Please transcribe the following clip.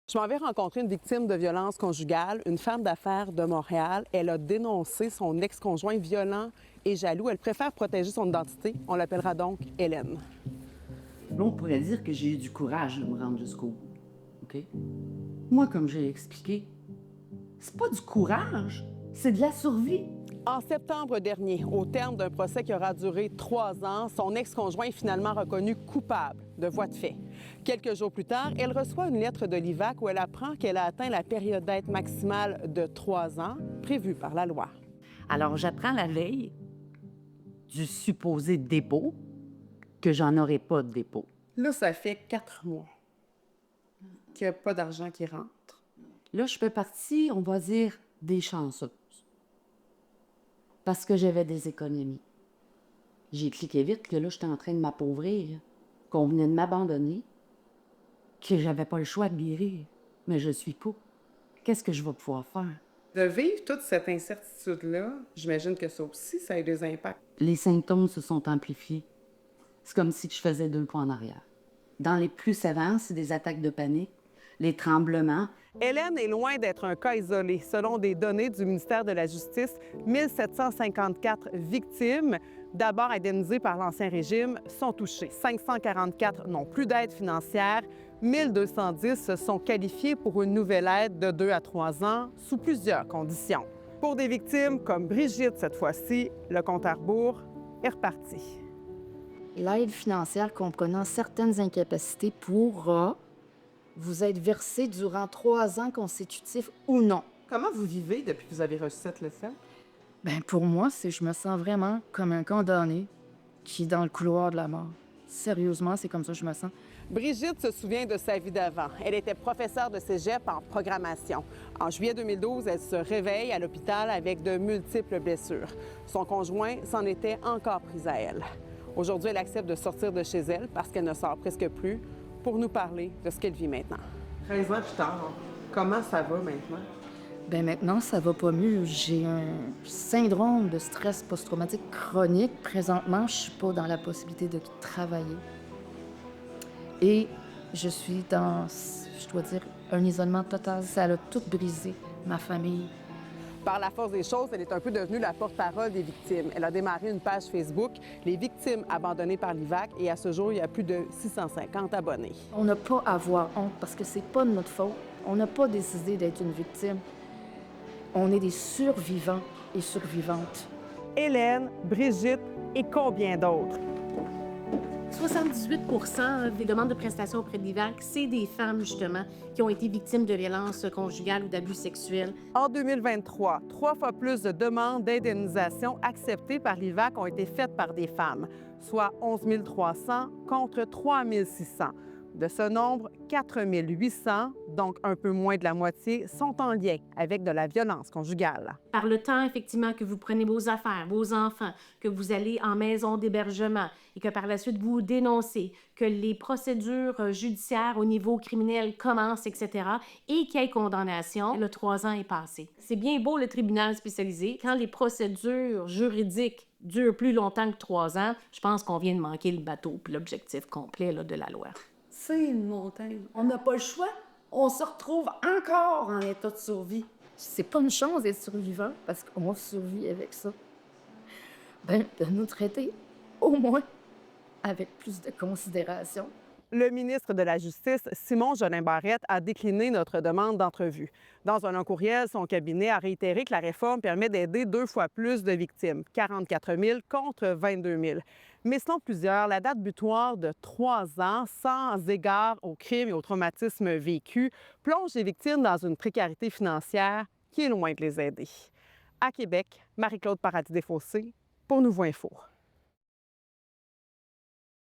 Je m'en vais rencontrer une victime de violence conjugale, une femme d'affaires de Montréal. Elle a dénoncé son ex-conjoint violent et jaloux. Elle préfère protéger son identité. On l'appellera donc Hélène. Là, on pourrait dire que j'ai eu du courage de me rendre jusqu'au bout. OK? Moi, comme j'ai expliqué, c'est pas du courage, c'est de la survie. En septembre dernier, au terme d'un procès qui aura duré 3 ans, son ex-conjoint est finalement reconnu coupable de voies de fait. Quelques jours plus tard, elle reçoit une lettre de l'IVAC où elle apprend qu'elle a atteint la période d'aide maximale de 3 ans prévue par la loi. Alors, j'apprends la veille du supposé dépôt que j'en aurais pas de dépôt. Là, ça fait 4 mois qu'il n'y a pas d'argent qui rentre. Là, je fais partie, on va dire, des chanceuses. Parce que j'avais des économies. J'ai cliqué vite que là, j'étais en train de m'appauvrir, qu'on venait de m'abandonner, que j'avais pas le choix de guérir. Mais je suis pas. Qu'est-ce que je vais pouvoir faire? De vivre toute cette incertitude-là, j'imagine que ça aussi, ça a eu des impacts. Les symptômes se sont amplifiés. C'est comme si je faisais 2 pas en arrière. Dans les plus sévères, c'est des attaques de panique, les tremblements. Hélène est loin d'être un cas isolé. Selon des données du ministère de la Justice, 1754 victimes, d'abord indemnisées par l'Ancien Régime, sont touchées. 544 n'ont plus d'aide financière. 1210 se sont qualifiées pour une nouvelle aide de 2 à 3 ans sous plusieurs conditions. Pour des victimes comme Brigitte cette fois-ci, le compte à rebours est reparti. L'aide financière comprenant certaines incapacités pourra vous être versée durant 3 ans consécutifs ou non. Comment vous vivez depuis que vous avez reçu cette leçon? Ben pour moi, je me sens vraiment comme un condamné qui est dans le couloir de la mort. Sérieusement, c'est comme ça que je me sens. Brigitte se souvient de sa vie d'avant. Elle était professeure de cégep en programmation. En juillet 2012, elle se réveille à l'hôpital avec de multiples blessures. Son conjoint s'en était encore pris à elle. Aujourd'hui, elle accepte de sortir de chez elle parce qu'elle ne sort presque plus pour nous parler de ce qu'elle vit maintenant. 13 ans plus tard, comment ça va maintenant? Ben maintenant, ça va pas mieux. J'ai un syndrome de stress post-traumatique chronique. Présentement, je suis pas dans la possibilité de travailler. Et je suis dans, je dois dire, un isolement total. Ça a tout brisé, ma famille. Par la force des choses, elle est un peu devenue la porte-parole des victimes. Elle a démarré une page Facebook, Les victimes abandonnées par l'IVAC, et à ce jour, il y a plus de 650 abonnés. On n'a pas à avoir honte parce que c'est pas de notre faute. On n'a pas décidé d'être une victime. On est des survivants et survivantes. Hélène, Brigitte et combien d'autres? 78 des demandes de prestations auprès de l'IVAC, c'est des femmes, justement, qui ont été victimes de violences conjugales ou d'abus sexuels. En 2023, 3 fois plus de demandes d'indemnisation acceptées par l'IVAC ont été faites par des femmes, soit 11 300 contre 3 600. De ce nombre, 4 800, donc un peu moins de la moitié, sont en lien avec de la violence conjugale. Par le temps, effectivement, que vous prenez vos affaires, vos enfants, que vous allez en maison d'hébergement et que par la suite vous dénoncez, que les procédures judiciaires au niveau criminel commencent, etc., et qu'il y ait condamnation, le 3 ans est passé. C'est bien beau le tribunal spécialisé. Quand les procédures juridiques durent plus longtemps que 3 ans, je pense qu'on vient de manquer le bateau puis l'objectif complet là, de la loi. C'est une montagne. On n'a pas le choix. On se retrouve encore en état de survie. C'est pas une chance d'être survivant parce qu'on survit avec ça. Ben, de nous traiter au moins avec plus de considération. Le ministre de la Justice, Simon Jolin Barrette, a décliné notre demande d'entrevue. Dans un long courriel, son cabinet a réitéré que la réforme permet d'aider 2 fois plus de victimes, 44 000 contre 22 000. Mais selon plusieurs, la date butoir de 3 ans, sans égard aux crimes et aux traumatismes vécus, plonge les victimes dans une précarité financière qui est loin de les aider. À Québec, Marie-Claude Paradis-Desfossés pour Nouveau Info.